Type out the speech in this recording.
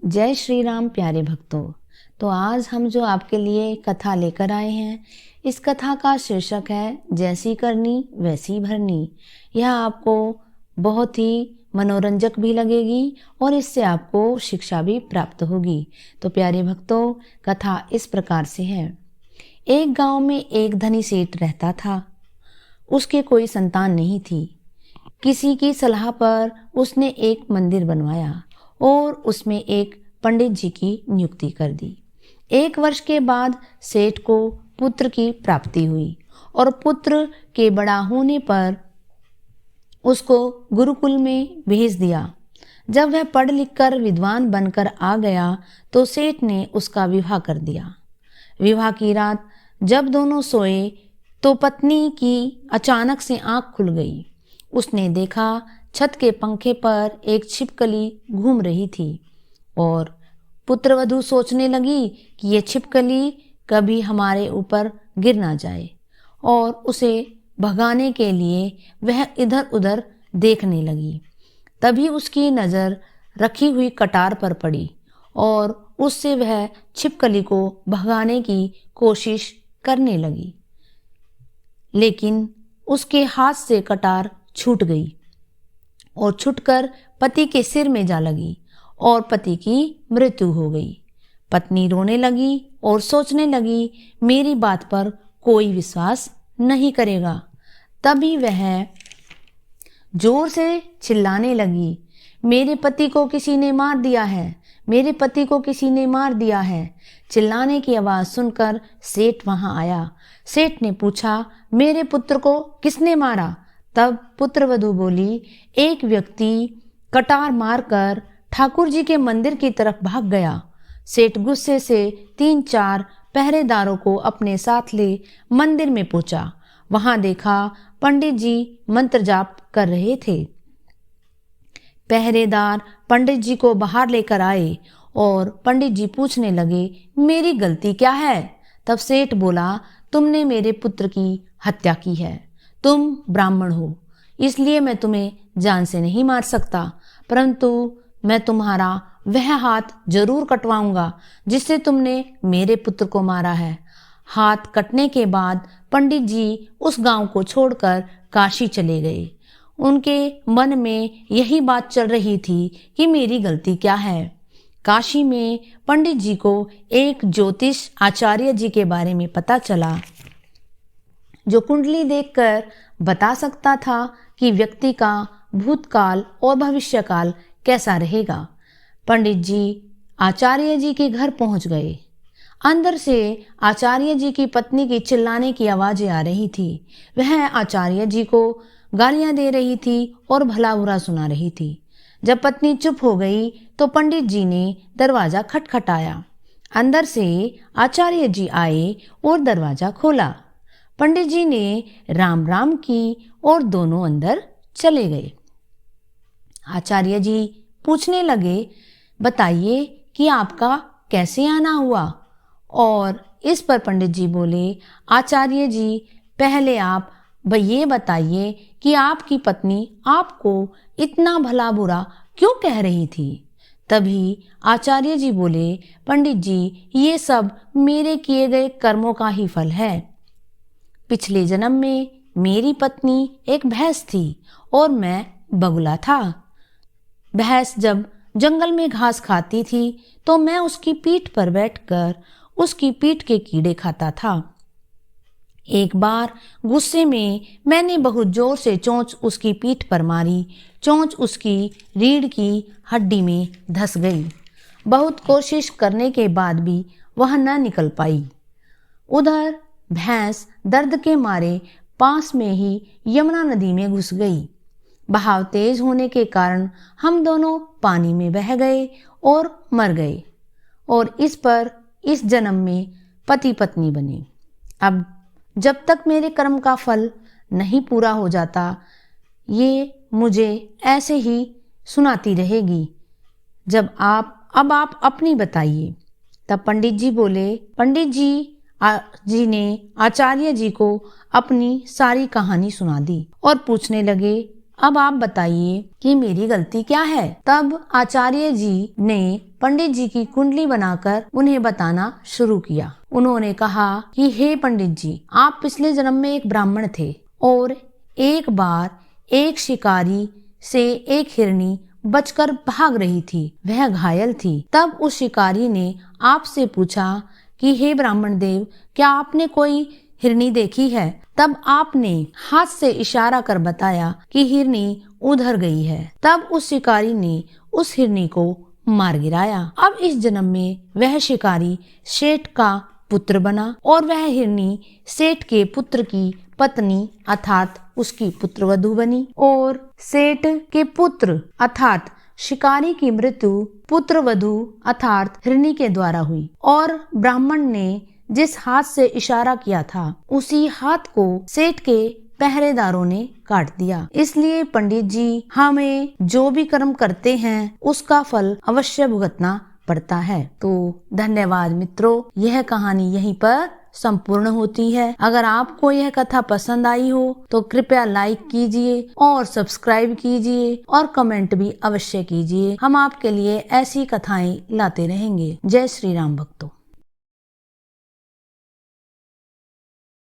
जय श्री राम प्यारे भक्तों। तो आज हम जो आपके लिए कथा लेकर आए हैं, इस कथा का शीर्षक है जैसी करनी वैसी भरनी। यह आपको बहुत ही मनोरंजक भी लगेगी और इससे आपको शिक्षा भी प्राप्त होगी। तो प्यारे भक्तों, कथा इस प्रकार से है। एक गांव में एक धनी सेठ रहता था। उसके कोई संतान नहीं थी। किसी की सलाह पर उसने एक मंदिर बनवाया और उसमें एक पंडित जी की नियुक्ति कर दी। 1 वर्ष के बाद सेठ को पुत्र की प्राप्ति हुई और पुत्र के बड़ा होने पर उसको गुरुकुल में भेज दिया। जब वह पढ़ लिख कर विद्वान बनकर आ गया तो सेठ ने उसका विवाह कर दिया। विवाह की रात जब दोनों सोए तो पत्नी की अचानक से आंख खुल गई। उसने देखा छत के पंखे पर एक छिपकली घूम रही थी और पुत्रवधू सोचने लगी कि ये छिपकली कभी हमारे ऊपर गिर ना जाए, और उसे भगाने के लिए वह इधर उधर देखने लगी। तभी उसकी नज़र रखी हुई कटार पर पड़ी और उससे वह छिपकली को भगाने की कोशिश करने लगी, लेकिन उसके हाथ से कटार छूट गई और छूटकर पति के सिर में जा लगी और पति की मृत्यु हो गई। पत्नी रोने लगी और सोचने लगी मेरी बात पर कोई विश्वास नहीं करेगा। तभी वह जोर से चिल्लाने लगी, मेरे पति को किसी ने मार दिया है, मेरे पति को किसी ने मार दिया है। चिल्लाने की आवाज़ सुनकर सेठ वहां आया। सेठ ने पूछा, मेरे पुत्र को किसने मारा? तब पुत्रवधू बोली, एक व्यक्ति कटार मारकर ठाकुर जी के मंदिर की तरफ भाग गया। सेठ गुस्से से 3-4 पहरेदारों को अपने साथ ले मंदिर में पहुंचा। वहां देखा पंडित जी मंत्र जाप कर रहे थे। पहरेदार पंडित जी को बाहर लेकर आए और पंडित जी पूछने लगे, मेरी गलती क्या है? तब सेठ बोला, तुमने मेरे पुत्र की हत्या की है। तुम ब्राह्मण हो, इसलिए मैं तुम्हें जान से नहीं मार सकता, परंतु मैं तुम्हारा वह हाथ जरूर कटवाऊंगा जिससे तुमने मेरे पुत्र को मारा है। हाथ कटने के बाद पंडित जी उस गांव को छोड़कर काशी चले गए। उनके मन में यही बात चल रही थी कि मेरी गलती क्या है। काशी में पंडित जी को एक ज्योतिष आचार्य जी के बारे में पता चला, जो कुंडली देखकर बता सकता था कि व्यक्ति का भूतकाल और भविष्यकाल कैसा रहेगा। पंडित जी आचार्य जी के घर पहुंच गए। अंदर से आचार्य जी की पत्नी की चिल्लाने की आवाजें आ रही थी। वह आचार्य जी को गालियां दे रही थी और भला बुरा सुना रही थी। जब पत्नी चुप हो गई तो पंडित जी ने दरवाजा खटखटाया। अंदर से आचार्य जी आए और दरवाजा खोला। पंडित जी ने राम राम की और दोनों अंदर चले गए। आचार्य जी पूछने लगे, बताइए कि आपका कैसे आना हुआ? और इस पर पंडित जी बोले, आचार्य जी पहले आप ये बताइए कि आपकी पत्नी आपको इतना भला बुरा क्यों कह रही थी? तभी आचार्य जी बोले, पंडित जी ये सब मेरे किए गए कर्मों का ही फल है। पिछले जन्म में मेरी पत्नी एक भैंस थी और मैं बगुला था। भैंस जब जंगल में घास खाती थी तो मैं उसकी पीठ पर बैठकर उसकी पीठ के कीड़े खाता था। एक बार गुस्से में मैंने बहुत जोर से चोंच उसकी पीठ पर मारी। चोंच उसकी रीढ़ की हड्डी में धंस गई। बहुत कोशिश करने के बाद भी वह न निकल पाई। उधर भैंस दर्द के मारे पास में ही यमुना नदी में घुस गई। बहाव तेज होने के कारण हम दोनों पानी में बह गए और मर गए, और इस पर इस जन्म में पति पत्नी बने। अब जब तक मेरे कर्म का फल नहीं पूरा हो जाता, ये मुझे ऐसे ही सुनाती रहेगी। अब आप अपनी बताइए। तब पंडित जी बोले, पंडित जी ने आचार्य जी को अपनी सारी कहानी सुना दी और पूछने लगे, अब आप बताइए कि मेरी गलती क्या है। तब आचार्य जी ने पंडित जी की कुंडली बनाकर उन्हें बताना शुरू किया। उन्होंने कहा कि हे पंडित जी, आप पिछले जन्म में एक ब्राह्मण थे और एक बार एक शिकारी से एक हिरनी बचकर भाग रही थी। वह घायल थी। तब उस शिकारी ने आपसे पूछा कि हे ब्राह्मण देव, क्या आपने कोई हिरनी देखी है? तब आपने हाथ से इशारा कर बताया कि हिरनी उधर गई है। तब उस शिकारी ने उस हिरनी को मार गिराया। अब इस जन्म में वह शिकारी सेठ का पुत्र बना और वह हिरनी सेठ के पुत्र की पत्नी अर्थात उसकी पुत्रवधू बनी और सेठ के पुत्र अर्थात शिकारी की मृत्यु पुत्रवधू अर्थात हिरनी के द्वारा हुई और ब्राह्मण ने जिस हाथ से इशारा किया था उसी हाथ को सेठ के पहरेदारों ने काट दिया। इसलिए पंडित जी, हमें जो भी कर्म करते हैं उसका फल अवश्य भुगतना पड़ता है। तो धन्यवाद मित्रों, यह कहानी यहीं पर संपूर्ण होती है। अगर आपको यह कथा पसंद आई हो तो कृपया लाइक कीजिए और सब्सक्राइब कीजिए और कमेंट भी अवश्य कीजिए। हम आपके लिए ऐसी कथाएं लाते रहेंगे। जय श्री राम भक्तों।